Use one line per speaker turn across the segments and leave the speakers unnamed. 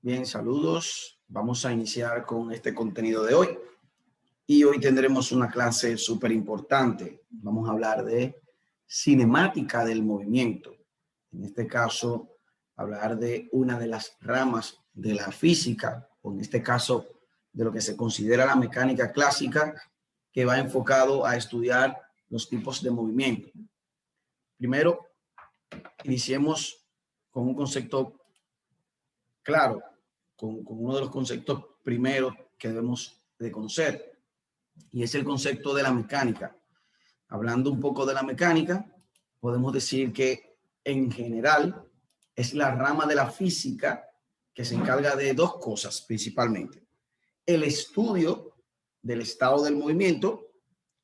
Bien, saludos. Vamos a iniciar con este contenido de hoy. Y hoy tendremos una clase súper importante. Vamos a hablar de cinemática del movimiento. En este caso, hablar de una de las ramas de la física, o en este caso, de lo que se considera la mecánica clásica, que va enfocado a estudiar los tipos de movimiento. Primero, iniciemos con un concepto claro, con uno de los conceptos primeros que debemos de conocer, y es el concepto de la mecánica. Hablando un poco de la mecánica, podemos decir que en general es la rama de la física que se encarga de dos cosas principalmente. El estudio del estado del movimiento,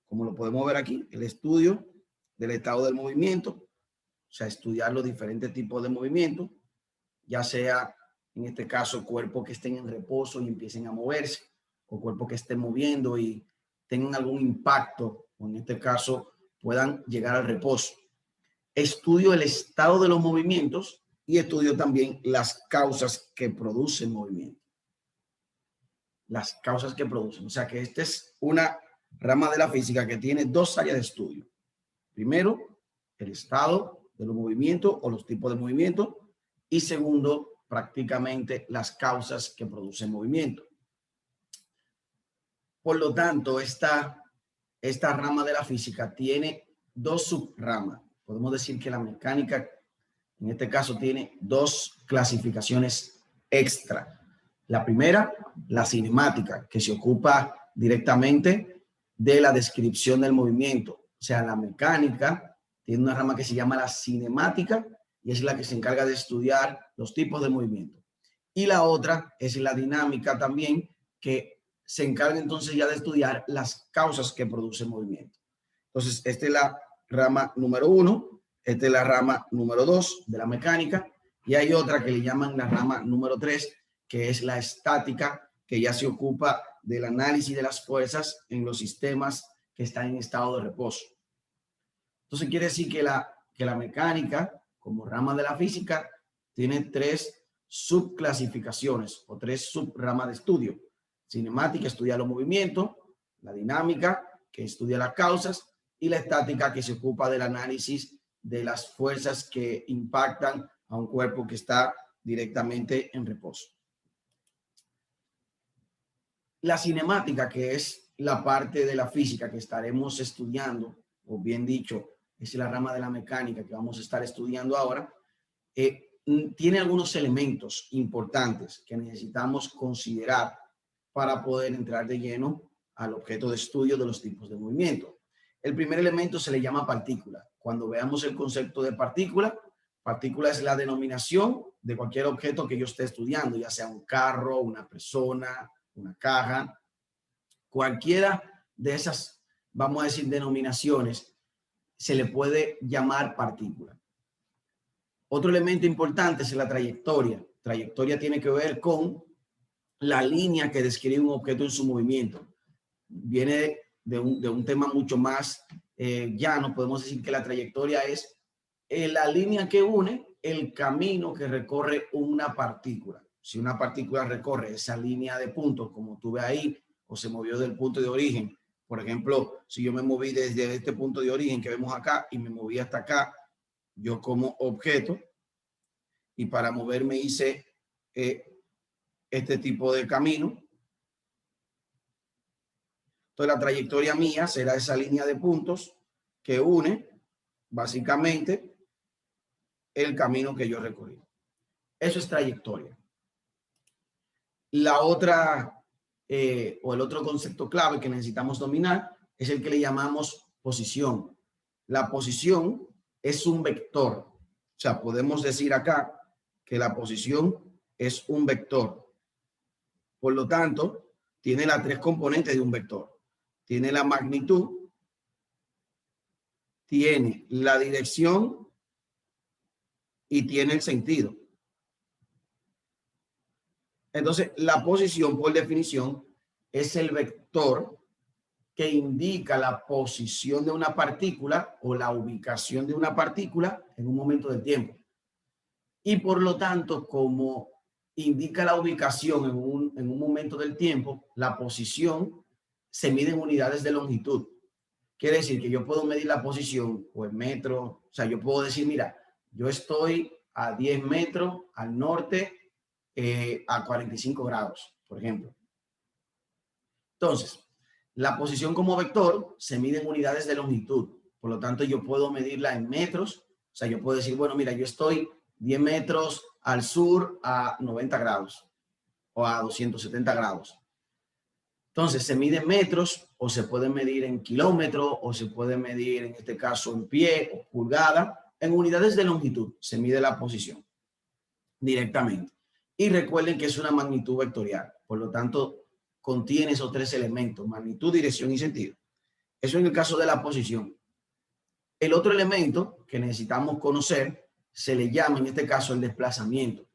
como lo podemos ver aquí, el estudio del estado del movimiento, o sea, estudiar los diferentes tipos de movimiento, ya sea en este caso cuerpos que estén en reposo y empiecen a moverse, o cuerpos que estén moviendo y tengan algún impacto, o en este caso puedan llegar al reposo. Estudio el estado de los movimientos y estudio también las causas que producen movimiento. Las causas que producen. O sea que esta es una rama de la física que tiene dos áreas de estudio. Primero, el estado de los movimientos o los tipos de movimiento. Y segundo, prácticamente las causas que producen movimiento. Por lo tanto, esta rama de la física tiene dos subramas. Podemos decir que la mecánica, en este caso, tiene dos clasificaciones extra. La primera, la cinemática, que se ocupa directamente de la descripción del movimiento. O sea, la mecánica tiene una rama que se llama la cinemática y es la que se encarga de estudiar los tipos de movimiento. Y la otra es la dinámica también, que se encarga entonces ya de estudiar las causas que producen movimiento. Entonces, esta es la rama número 1, esta es la rama número 2 de la mecánica, y hay otra que le llaman la rama número 3, que es la estática, que ya se ocupa del análisis de las fuerzas en los sistemas que están en estado de reposo. Entonces, quiere decir que la mecánica, como rama de la física, tiene tres subclasificaciones o tres subramas de estudio. Cinemática, estudia los movimientos; la dinámica, que estudia las causas; y la estática, que se ocupa del análisis de las fuerzas que impactan a un cuerpo que está directamente en reposo. La cinemática, que es la parte de la física que estaremos estudiando, o bien dicho, es la rama de la mecánica que vamos a estar estudiando ahora, tiene algunos elementos importantes que necesitamos considerar para poder entrar de lleno al objeto de estudio de los tipos de movimiento. El primer elemento se le llama partícula. Cuando veamos el concepto de partícula, partícula es la denominación de cualquier objeto que yo esté estudiando, ya sea un carro, una persona, una caja, cualquiera de esas, vamos a decir, denominaciones, se le puede llamar partícula. Otro elemento importante es la trayectoria. Trayectoria tiene que ver con la línea que describe un objeto en su movimiento. Viene de un tema mucho más llano. Podemos decir que la trayectoria es la línea que une el camino que recorre una partícula. Si una partícula recorre esa línea de puntos, como tú ves ahí, o se movió del punto de origen. Por ejemplo, si yo me moví desde este punto de origen que vemos acá y me moví hasta acá, yo como objeto, y para moverme hice este tipo de camino. Entonces la trayectoria mía será esa línea de puntos que une básicamente el camino que yo recorrí. Eso es trayectoria. La otra o el otro concepto clave que necesitamos dominar es el que le llamamos posición. La posición es un vector. O sea, podemos decir acá que la posición es un vector. Por lo tanto, tiene las tres componentes de un vector. Tiene la magnitud, tiene la dirección y tiene el sentido. Entonces, la posición, por definición, es el vector que indica la posición de una partícula o la ubicación de una partícula en un momento del tiempo. Y por lo tanto, como indica la ubicación en un momento del tiempo, la posición se mide en unidades de longitud. Quiere decir que yo puedo medir la posición o en metros, o sea, yo puedo decir, mira, yo estoy a 10 metros al norte a 45 grados, por ejemplo. Entonces, la posición como vector se mide en unidades de longitud. Por lo tanto, yo puedo medirla en metros. O sea, yo puedo decir, bueno, mira, yo estoy 10 metros al sur a 90 grados o a 270 grados. Entonces, se mide en metros o se puede medir en kilómetros o se puede medir, en este caso, en pie o pulgada. En unidades de longitud se mide la posición directamente. Y recuerden que es una magnitud vectorial. Por lo tanto, contiene esos tres elementos: magnitud, dirección y sentido. Eso en el caso de la posición. El otro elemento que necesitamos conocer se le llama en este caso el desplazamiento.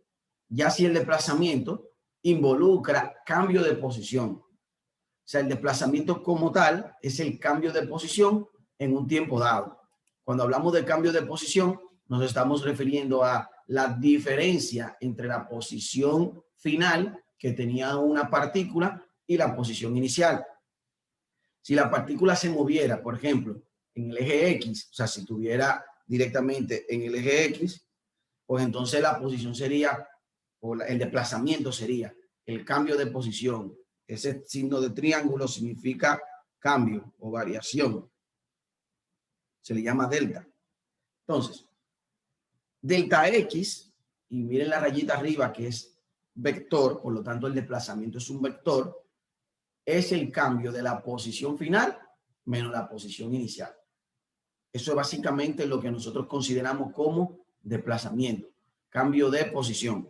Ya si el desplazamiento involucra cambio de posición. O sea, el desplazamiento como tal es el cambio de posición en un tiempo dado. Cuando hablamos de cambio de posición, nos estamos refiriendo a la diferencia entre la posición final que tenía una partícula y la posición inicial. Si la partícula se moviera, por ejemplo, en el eje X, o sea, si estuviera directamente en el eje X, pues entonces la posición sería, o el desplazamiento sería el cambio de posición. Ese signo de triángulo significa cambio o variación. Se le llama delta. Entonces, delta X, y miren la rayita arriba que es vector, por lo tanto el desplazamiento es un vector, es el cambio de la posición final menos la posición inicial. Eso es básicamente lo que nosotros consideramos como desplazamiento, cambio de posición.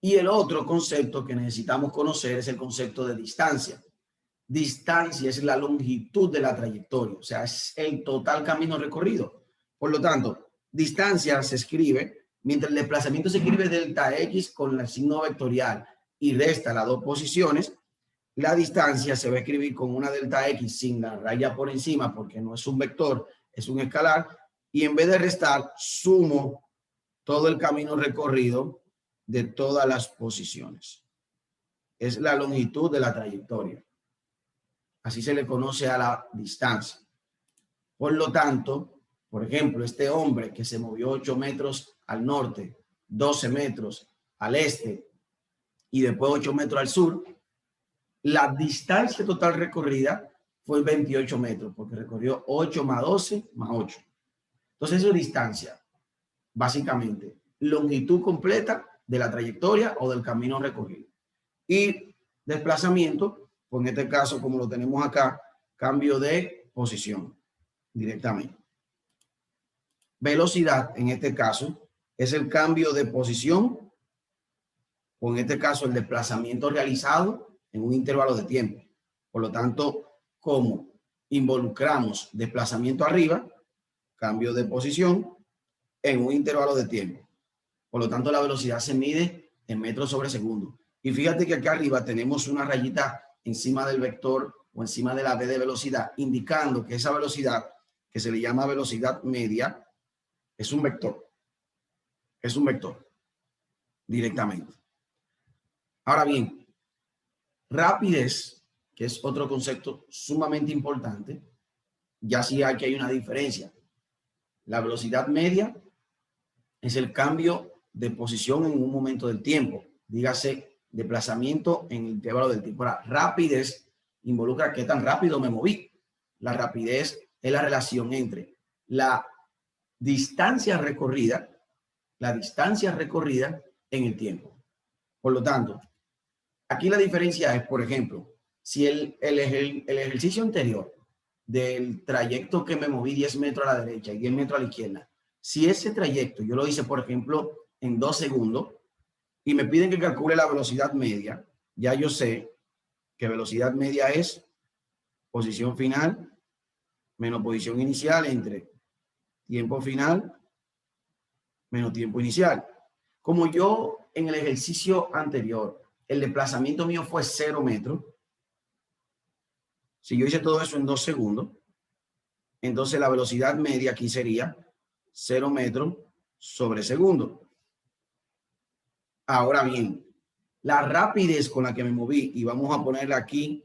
Y el otro concepto que necesitamos conocer es el concepto de distancia. Distancia es la longitud de la trayectoria, o sea, es el total camino recorrido. Por lo tanto, distancia se escribe, mientras el desplazamiento se escribe delta X con el signo vectorial y resta las dos posiciones, la distancia se va a escribir con una delta X sin la raya por encima porque no es un vector, es un escalar, y en vez de restar, sumo todo el camino recorrido de todas las posiciones. Es la longitud de la trayectoria. Así se le conoce a la distancia. Por lo tanto, por ejemplo, este hombre que se movió 8 metros al norte, 12 metros al este y después 8 metros al sur, la distancia total recorrida fue 28 metros, porque recorrió 8 más 12 más 8. Entonces, eso es distancia, básicamente, longitud completa de la trayectoria o del camino recorrido. Y desplazamiento, pues en este caso, como lo tenemos acá, cambio de posición directamente. Velocidad, en este caso, es el cambio de posición, o en este caso, el desplazamiento realizado en un intervalo de tiempo. Por lo tanto, como involucramos desplazamiento arriba, cambio de posición en un intervalo de tiempo. Por lo tanto, la velocidad se mide en metros sobre segundo. Y fíjate que acá arriba tenemos una rayita encima del vector o encima de la v de velocidad, indicando que esa velocidad, que se le llama velocidad media, es un vector. Es un vector directamente. Ahora bien, rapidez, que es otro concepto sumamente importante, ya sí aquí hay una diferencia. La velocidad media es el cambio de posición en un momento del tiempo, dígase desplazamiento en el intervalo del tiempo. Ahora, rapidez involucra qué tan rápido me moví. La rapidez es la relación entre la distancia recorrida en el tiempo. Por lo tanto, aquí la diferencia es, por ejemplo, si el ejercicio anterior del trayecto que me moví 10 metros a la derecha y 10 metros a la izquierda, si ese trayecto yo lo hice, por ejemplo, en 2 segundos y me piden que calcule la velocidad media, ya yo sé que velocidad media es posición final menos posición inicial entre tiempo final menos tiempo inicial. Como yo en el ejercicio anterior, el desplazamiento mío fue 0 metros, si yo hice todo eso en 2 segundos, entonces la velocidad media aquí sería 0 metros sobre segundo. Ahora bien, la rapidez con la que me moví, y vamos a ponerle aquí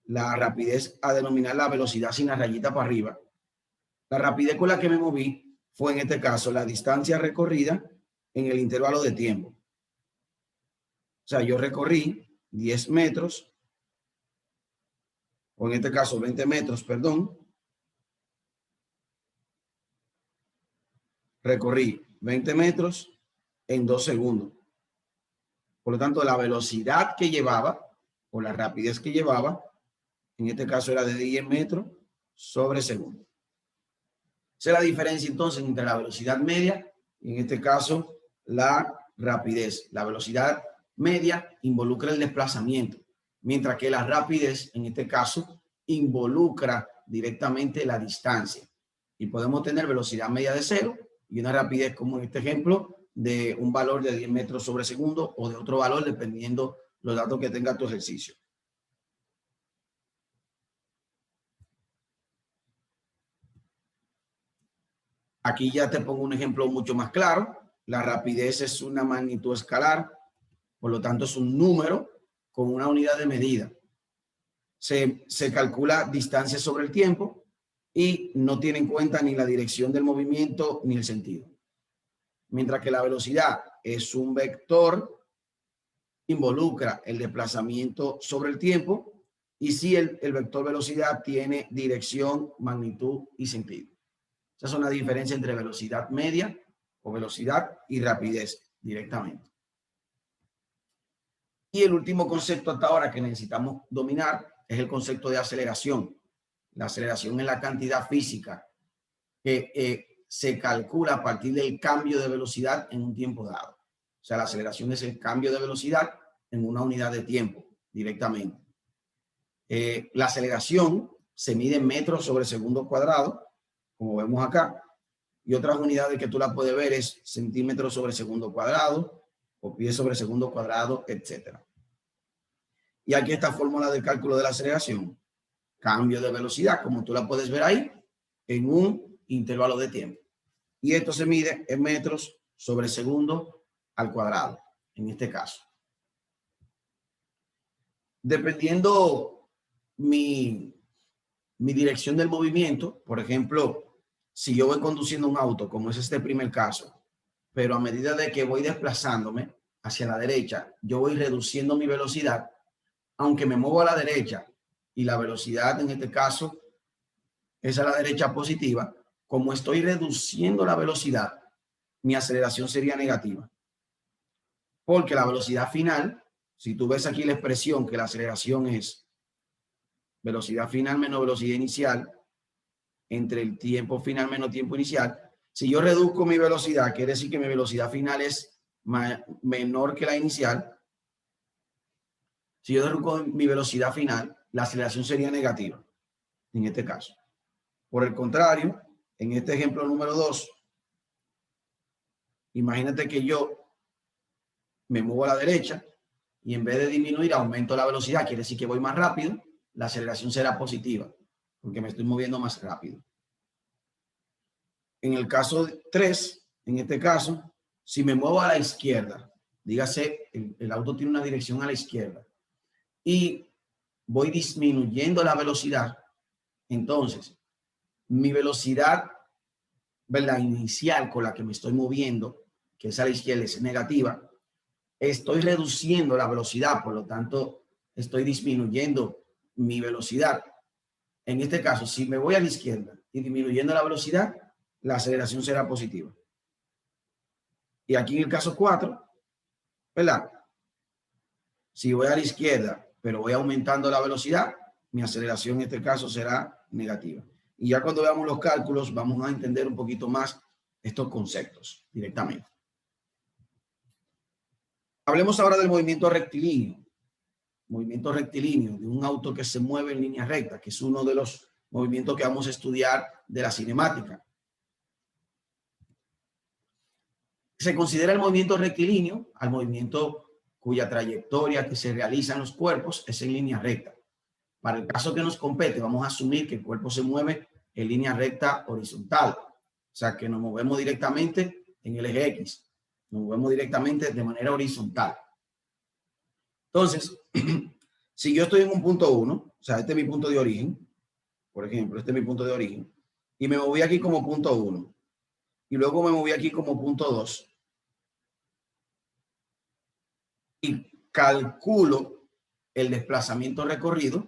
la rapidez a denominar la velocidad sin la rayita para arriba. La rapidez con la que me moví fue en este caso la distancia recorrida en el intervalo de tiempo. O sea, yo recorrí 10 metros, o en este caso 20 metros, perdón. Recorrí 20 metros en 2 segundos. Por lo tanto, la velocidad que llevaba, o la rapidez que llevaba, en este caso era de 10 metros sobre segundo. Esa es la diferencia entonces entre la velocidad media y en este caso la rapidez. La velocidad media involucra el desplazamiento, mientras que la rapidez en este caso involucra directamente la distancia. Y podemos tener velocidad media de 0 y una rapidez como en este ejemplo de un valor de 10 metros sobre segundo o de otro valor dependiendo los datos que tenga tu ejercicio. Aquí ya te pongo un ejemplo mucho más claro. La rapidez es una magnitud escalar, por lo tanto es un número con una unidad de medida. Se calcula distancia sobre el tiempo y no tiene en cuenta ni la dirección del movimiento ni el sentido. Mientras que la velocidad es un vector, involucra el desplazamiento sobre el tiempo y sí el vector velocidad tiene dirección, magnitud y sentido. Esa es una diferencia entre velocidad media o velocidad y rapidez directamente. Y el último concepto hasta ahora que necesitamos dominar es el concepto de aceleración. La aceleración es la cantidad física que se calcula a partir del cambio de velocidad en un tiempo dado. O sea, la aceleración es el cambio de velocidad en una unidad de tiempo directamente. La aceleración se mide en metros sobre segundo cuadrado, como vemos acá, y otras unidades que tú la puedes ver es centímetros sobre segundo cuadrado o pies sobre segundo cuadrado, etc. Y aquí está la fórmula de cálculo de la aceleración. Cambio de velocidad, como tú la puedes ver ahí, en un intervalo de tiempo. Y esto se mide en metros sobre segundo al cuadrado, en este caso. Dependiendo mi dirección del movimiento, por ejemplo, si yo voy conduciendo un auto, como es este primer caso, pero a medida de que voy desplazándome hacia la derecha, yo voy reduciendo mi velocidad, aunque me muevo a la derecha y la velocidad en este caso es a la derecha positiva, como estoy reduciendo la velocidad, mi aceleración sería negativa. Porque la velocidad final, si tú ves aquí la expresión que la aceleración es velocidad final menos velocidad inicial, entre el tiempo final menos tiempo inicial, si yo reduzco mi velocidad, quiere decir que mi velocidad final es menor que la inicial. Si yo reduzco mi velocidad final, la aceleración sería negativa, en este caso. Por el contrario, en este ejemplo número 2, imagínate que yo me muevo a la derecha y en vez de disminuir, aumento la velocidad, quiere decir que voy más rápido, la aceleración será positiva, porque me estoy moviendo más rápido. En el caso 3, en este caso, si me muevo a la izquierda, dígase, el auto tiene una dirección a la izquierda, y voy disminuyendo la velocidad, entonces, mi velocidad, ¿verdad?, inicial con la que me estoy moviendo, que es a la izquierda, es negativa, estoy reduciendo la velocidad, por lo tanto, estoy disminuyendo mi velocidad. En este caso, si me voy a la izquierda y disminuyendo la velocidad, la aceleración será positiva. Y aquí en el caso 4, ¿verdad? Si voy a la izquierda, pero voy aumentando la velocidad, mi aceleración en este caso será negativa. Y ya cuando veamos los cálculos, vamos a entender un poquito más estos conceptos directamente. Hablemos ahora del movimiento rectilíneo. Movimiento rectilíneo de un auto que se mueve en línea recta, que es uno de los movimientos que vamos a estudiar de la cinemática. Se considera el movimiento rectilíneo al movimiento cuya trayectoria que se realiza en los cuerpos es en línea recta. Para el caso que nos compete, vamos a asumir que el cuerpo se mueve en línea recta horizontal, o sea que nos movemos directamente en el eje X. Nos movemos directamente de manera horizontal. Entonces, si yo estoy en un punto 1, o sea, este es mi punto de origen, por ejemplo, este es mi punto de origen, y me moví aquí como punto 1, y luego me moví aquí como punto 2, y calculo el desplazamiento recorrido,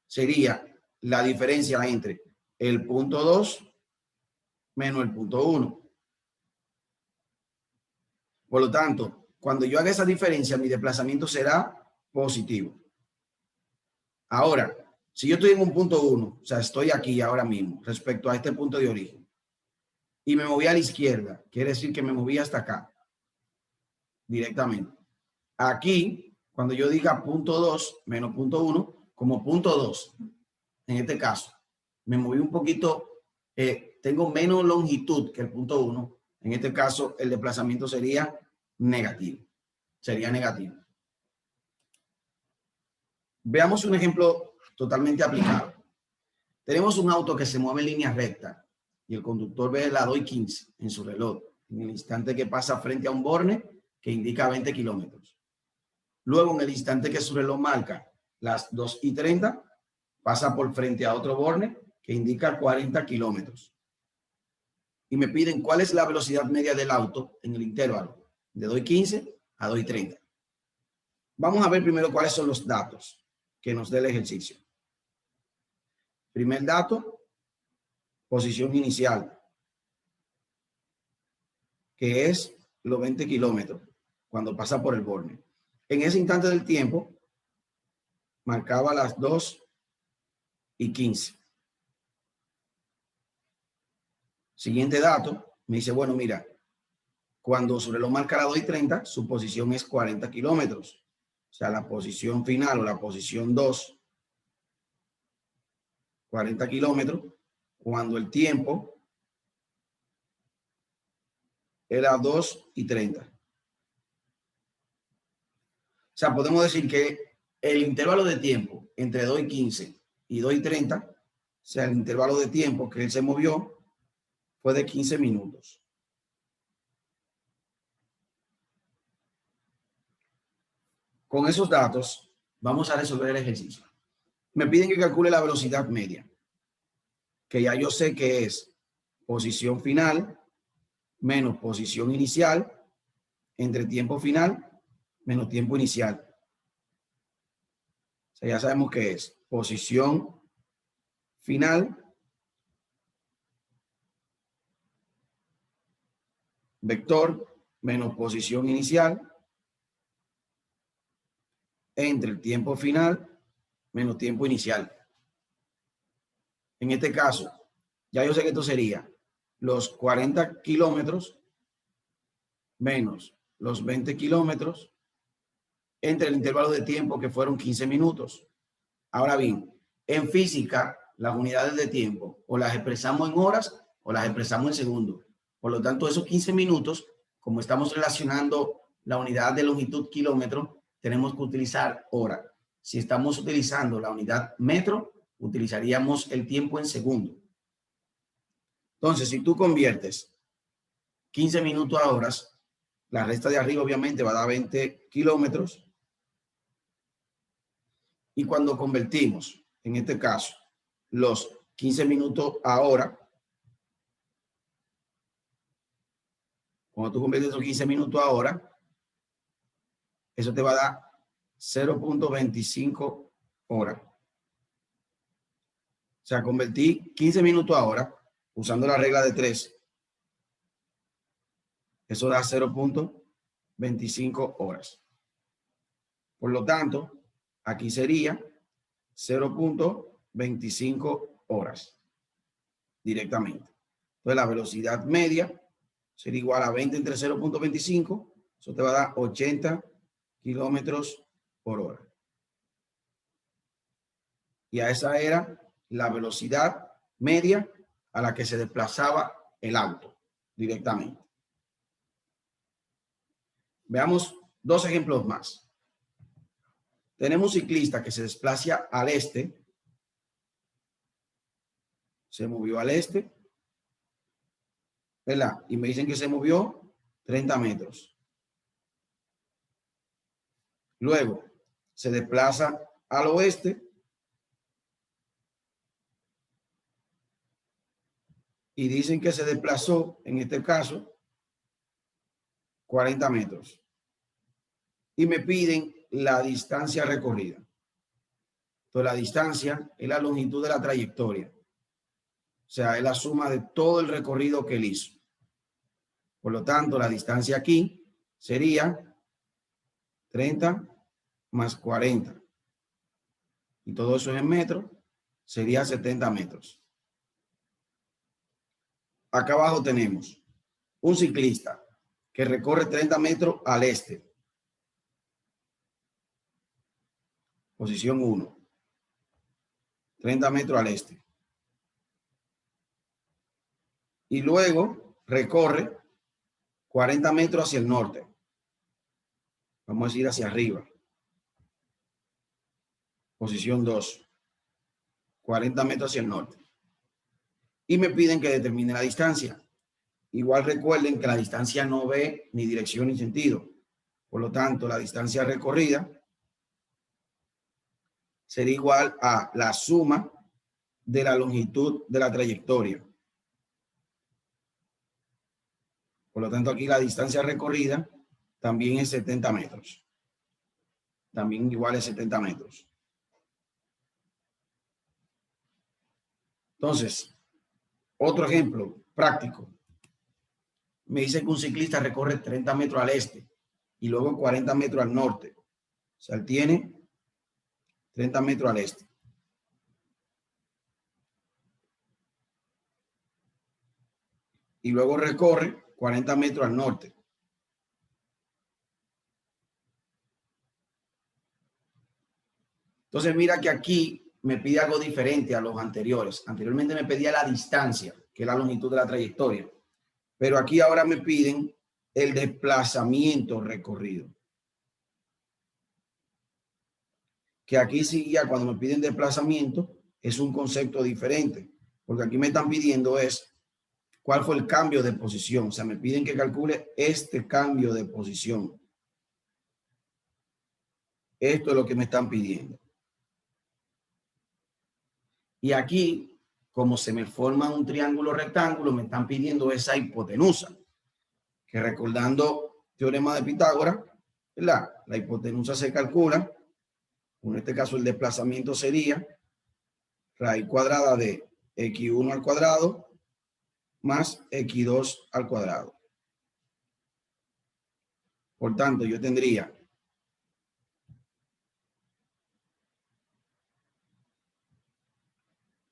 sería la diferencia entre el punto 2 menos el punto 1. Por lo tanto, cuando yo haga esa diferencia, mi desplazamiento será positivo. Ahora, si yo estoy en un punto 1, o sea, estoy aquí ahora mismo respecto a este punto de origen, y me moví a la izquierda, quiere decir que me moví hasta acá, directamente. Aquí, cuando yo diga punto 2 menos punto 1, como punto 2, en este caso, me moví un poquito, tengo menos longitud que el punto 1, en este caso el desplazamiento sería negativo. Sería negativo. Veamos un ejemplo totalmente aplicado. Tenemos un auto que se mueve en línea recta y el conductor ve la 2:15 en su reloj, en el instante que pasa frente a un borne que indica 20 kilómetros. Luego, en el instante que su reloj marca las 2:30, pasa por frente a otro borne que indica 40 kilómetros. Y me piden cuál es la velocidad media del auto en el intervalo de 2:15 a 2:30. Vamos a ver primero cuáles son los datos que nos dé el ejercicio. Primer dato, posición inicial, que es los 20 kilómetros cuando pasa por el borne. En ese instante del tiempo, marcaba las 2:15. Siguiente dato, me dice, bueno, mira, cuando su reloj marca la 2:30, su posición es 40 kilómetros. O sea, la posición final o la posición 2, 40 kilómetros, cuando el tiempo era 2:30. O sea, podemos decir que el intervalo de tiempo entre 2:15 y 2:30, o sea, el intervalo de tiempo que él se movió fue de 15 minutos. Con esos datos, vamos a resolver el ejercicio. Me piden que calcule la velocidad media, que ya yo sé que es posición final menos posición inicial entre tiempo final menos tiempo inicial. O sea, ya sabemos que es posición final vector menos posición inicial entre el tiempo final menos tiempo inicial. En este caso, ya yo sé que esto sería los 40 kilómetros menos los 20 kilómetros entre el intervalo de tiempo que fueron 15 minutos. Ahora bien, en física, las unidades de tiempo o las expresamos en horas o las expresamos en segundos. Por lo tanto, esos 15 minutos, como estamos relacionando la unidad de longitud kilómetro, tenemos que utilizar hora. Si estamos utilizando la unidad metro, utilizaríamos el tiempo en segundo. Entonces, si tú conviertes 15 minutos a horas, la resta de arriba obviamente va a dar 20 kilómetros. Y cuando convertimos, en este caso, los 15 minutos a hora, cuando tú conviertes esos 15 minutos a hora, eso te va a dar 0.25 horas. O sea, convertí 15 minutos a hora usando la regla de 3. Eso da 0.25 horas. Por lo tanto, aquí sería 0.25 horas directamente. Entonces, la velocidad media sería igual a 20 entre 0.25. Eso te va a dar 80 kilómetros por hora. Y a esa era la velocidad media a la que se desplazaba el auto directamente. Veamos dos ejemplos más. Tenemos un ciclista que se desplaza al este. Se movió al este, ¿verdad? Y me dicen que se movió 30 metros. Luego se desplaza al oeste y dicen que se desplazó, en este caso, 40 metros. Y me piden la distancia recorrida. Entonces, la distancia es la longitud de la trayectoria. O sea, es la suma de todo el recorrido que él hizo. Por lo tanto, la distancia aquí sería 30 más 40. Y todo eso en metros, sería 70 metros. Acá abajo tenemos un ciclista que recorre 30 metros al este. Posición 1. 30 metros al este. Y luego recorre 40 metros hacia el norte. Vamos a decir hacia arriba. Posición 2. 40 metros hacia el norte. Y me piden que determine la distancia. Igual recuerden que la distancia no ve ni dirección ni sentido. Por lo tanto, la distancia recorrida sería igual a la suma de la longitud de la trayectoria. Por lo tanto, aquí la distancia recorrida también es 70 metros. También igual es 70 metros. Entonces, otro ejemplo práctico. Me dice que un ciclista recorre 30 metros al este y luego 40 metros al norte. O sea, él tiene 30 metros al este. Y luego recorre 40 metros al norte. Entonces, mira que aquí me pide algo diferente a los anteriores. Anteriormente me pedía la distancia, que es la longitud de la trayectoria. Pero aquí ahora me piden el desplazamiento recorrido. Que aquí sí, ya cuando me piden desplazamiento, es un concepto diferente. Porque aquí me están pidiendo es cuál fue el cambio de posición. O sea, me piden que calcule este cambio de posición. Esto es lo que me están pidiendo. Y aquí, como se me forma un triángulo rectángulo, me están pidiendo esa hipotenusa. Que recordando teorema de Pitágoras, ¿verdad? La hipotenusa se calcula. En este caso, el desplazamiento sería raíz cuadrada de x1 al cuadrado más x2 al cuadrado. Por tanto, yo tendría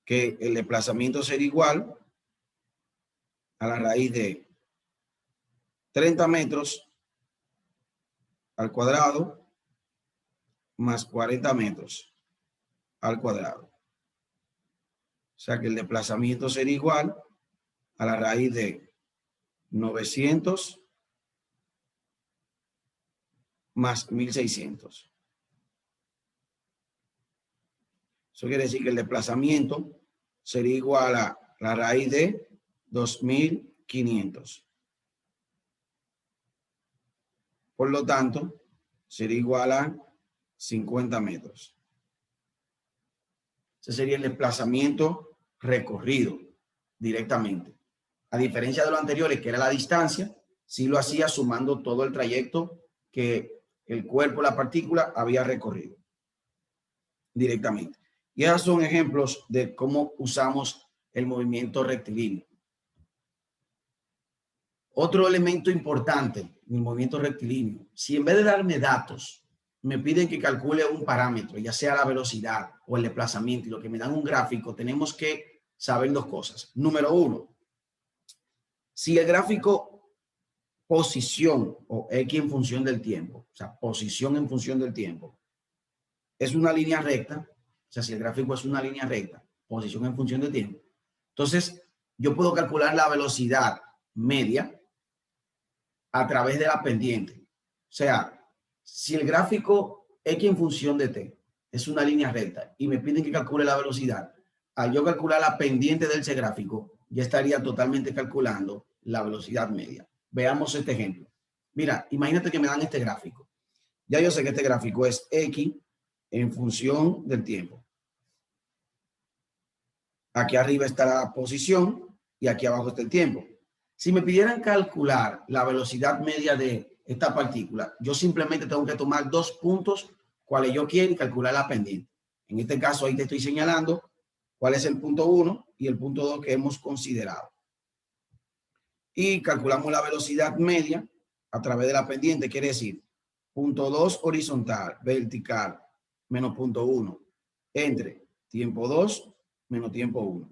que el desplazamiento sería igual a la raíz de 30 metros al cuadrado más 40 metros al cuadrado. O sea que el desplazamiento sería igual a la raíz de 900 más 1600. Eso quiere decir que el desplazamiento sería igual a la raíz de 2500. Por lo tanto, sería igual a 50 metros. Ese sería el desplazamiento recorrido directamente. A diferencia de lo anteriores, que era la distancia, sí lo hacía sumando todo el trayecto que el cuerpo, la partícula, había recorrido directamente. Y esos son ejemplos de cómo usamos el movimiento rectilíneo. Otro elemento importante en el movimiento rectilíneo, si en vez de darme datos, me piden que calcule un parámetro, ya sea la velocidad o el desplazamiento, y lo que me dan un gráfico, tenemos que saber dos cosas. Número uno, si el gráfico posición o X en función del tiempo, o sea, posición en función del tiempo, es una línea recta, o sea, si el gráfico es una línea recta, posición en función del tiempo, entonces yo puedo calcular la velocidad media a través de la pendiente. O sea, si el gráfico X en función de T es una línea recta y me piden que calcule la velocidad, al yo calcular la pendiente de ese gráfico, ya estaría totalmente calculando la velocidad media. Veamos este ejemplo. Mira, imagínate que me dan este gráfico Ya yo sé que este gráfico es X en función del tiempo. Aquí arriba está la posición y aquí abajo está el tiempo. Si me pidieran calcular la velocidad media de esta partícula, yo simplemente tengo que tomar dos puntos, cuales yo quiero, y calcular la pendiente. En este caso, ahí te estoy señalando cuál es el punto 1 y el punto 2 que hemos considerado. Y calculamos la velocidad media a través de la pendiente, quiere decir, punto 2 horizontal, vertical, menos punto 1, entre tiempo 2 menos tiempo 1.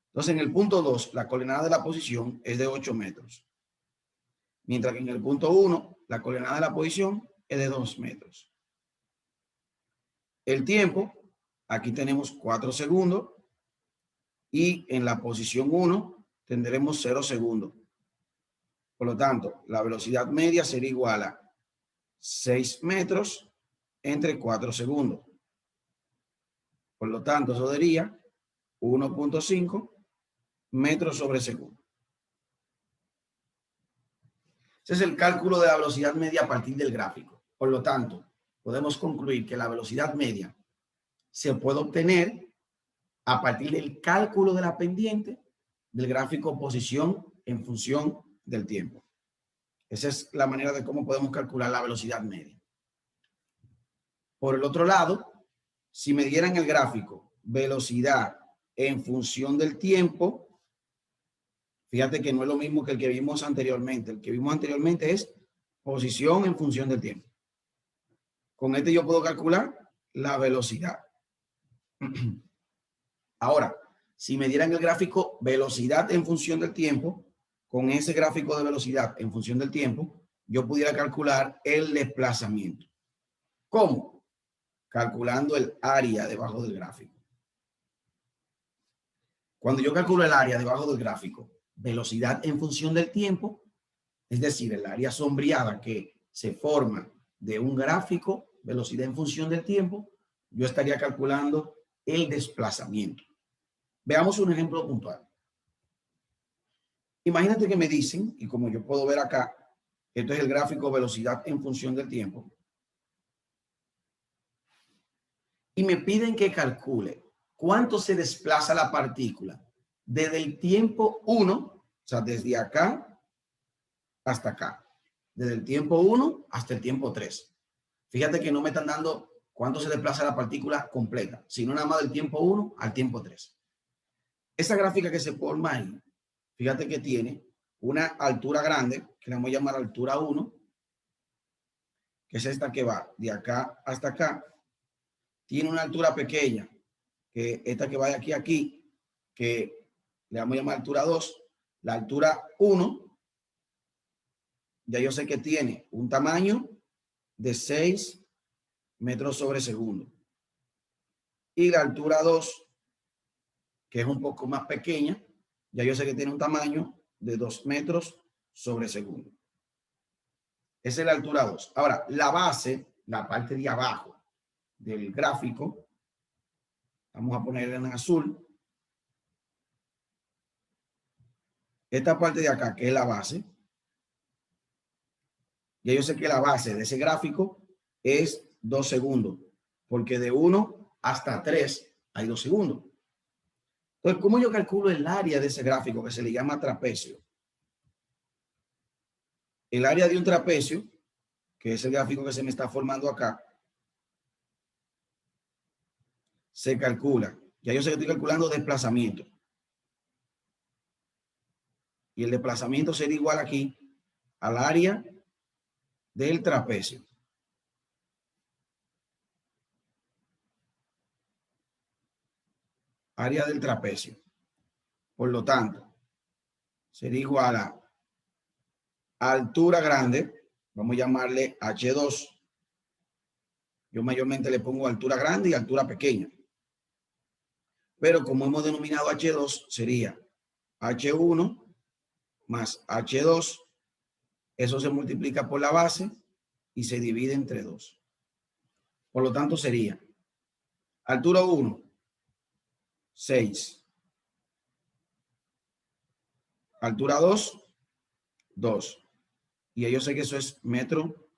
Entonces, en el punto 2, la coordenada de la posición es de 8 metros. Mientras que en el punto 1, la coordenada de la posición es de 2 metros. El tiempo, aquí tenemos 4 segundos. Y en la posición 1 tendremos 0 segundos. Por lo tanto, la velocidad media sería igual a 6 metros entre 4 segundos. Por lo tanto, eso daría 1.5 metros sobre segundo. Ese es el cálculo de la velocidad media a partir del gráfico. Por lo tanto, podemos concluir que la velocidad media se puede obtener a partir del cálculo de la pendiente del gráfico posición en función del tiempo. Esa es la manera de cómo podemos calcular la velocidad media. Por el otro lado, si me dieran el gráfico velocidad en función del tiempo, fíjate que no es lo mismo que el que vimos anteriormente. El que vimos anteriormente es posición en función del tiempo. Con este yo puedo calcular la velocidad. Ahora, si me dieran el gráfico velocidad en función del tiempo, con ese gráfico de velocidad en función del tiempo, yo pudiera calcular el desplazamiento. ¿Cómo? Calculando el área debajo del gráfico. Cuando yo calculo el área debajo del gráfico, velocidad en función del tiempo, es decir, el área sombreada que se forma de un gráfico, velocidad en función del tiempo, yo estaría calculando el desplazamiento. Veamos un ejemplo puntual. Imagínate que me dicen, y como yo puedo ver acá, esto es el gráfico velocidad en función del tiempo, y me piden que calcule cuánto se desplaza la partícula desde el tiempo 1, o sea, desde acá hasta acá, desde el tiempo 1 hasta el tiempo 3. Fíjate que no me están dando cuánto se desplaza la partícula completa, sino nada más del tiempo 1 al tiempo 3. Esa gráfica que se forma ahí, fíjate que tiene una altura grande, que le vamos a llamar altura 1, que es esta que va de acá hasta acá. Tiene una altura pequeña, que esta que va de aquí a aquí, que le vamos a llamar altura 2. La altura 1, ya yo sé que tiene un tamaño de 6 metros sobre segundo. Y la altura 2, que es un poco más pequeña, ya yo sé que tiene un tamaño de 2 metros sobre segundo. Esa es la altura 2. Ahora, la base, la parte de abajo del gráfico, vamos a ponerla en azul. Esta parte de acá, que es la base, ya yo sé que la base de ese gráfico es 2 segundos, porque de 1 hasta 3 hay 2 segundos. Entonces, ¿cómo yo calculo el área de ese gráfico que se le llama trapecio? El área de un trapecio, que es el gráfico que se me está formando acá, se calcula. Ya yo sé que estoy calculando desplazamiento. Y el desplazamiento sería igual aquí al área del trapecio. Área del trapecio. Por lo tanto, sería igual a altura grande, vamos a llamarle H2. Yo mayormente le pongo altura grande y altura pequeña. Pero como hemos denominado H2, sería H1 más H2. Eso se multiplica por la base y se divide entre 2. Por lo tanto, sería altura 1, 6. Altura 2, 2. Y yo sé que eso es metro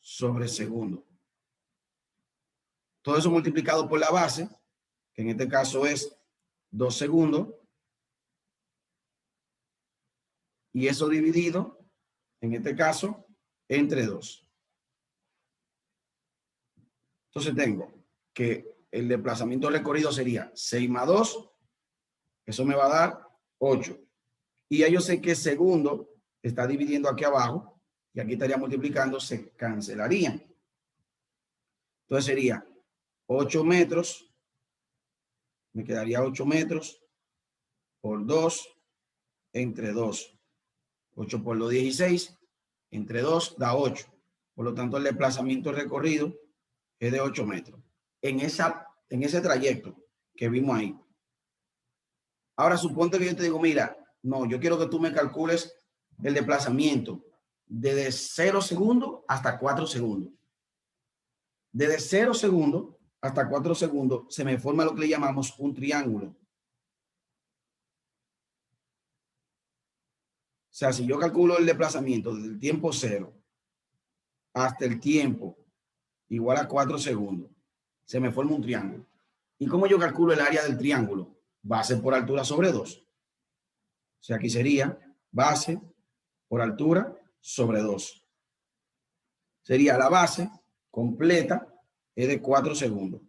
sobre segundo. Todo eso multiplicado por la base, que en este caso es 2 segundos. Y eso dividido, en este caso, entre 2. Entonces tengo que el desplazamiento recorrido sería 6 más 2. Eso me va a dar 8. Y ya yo sé que segundo está dividiendo aquí abajo y aquí estaría multiplicando, se cancelarían. Entonces sería 8 metros, me quedaría 8 metros por 2 entre 2. 8 por 2, 16, entre 2 da 8. Por lo tanto, el desplazamiento recorrido es de 8 metros. En ese trayecto que vimos ahí. Ahora, suponte que yo te digo, mira, no, yo quiero que tú me calcules el desplazamiento desde 0 segundos hasta 4 segundos. Desde 0 segundos hasta 4 segundos se me forma lo que le llamamos un triángulo. O sea, si yo calculo el desplazamiento desde el tiempo 0 hasta el tiempo igual a 4 segundos, se me forma un triángulo. ¿Y cómo yo calculo el área del triángulo? Base por altura sobre 2. O sea, aquí sería base por altura sobre 2. Sería la base completa es de 4 segundos.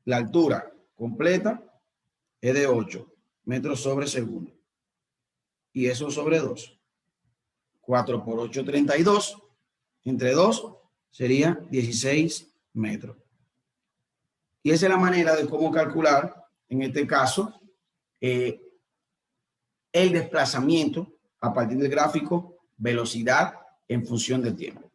La altura completa es de 8 metros sobre segundo. Y eso sobre 2. 4 por 8, 32. Entre 2 sería 16 metros. Y esa es la manera de cómo calcular, en este caso, el desplazamiento a partir del gráfico velocidad en función del tiempo.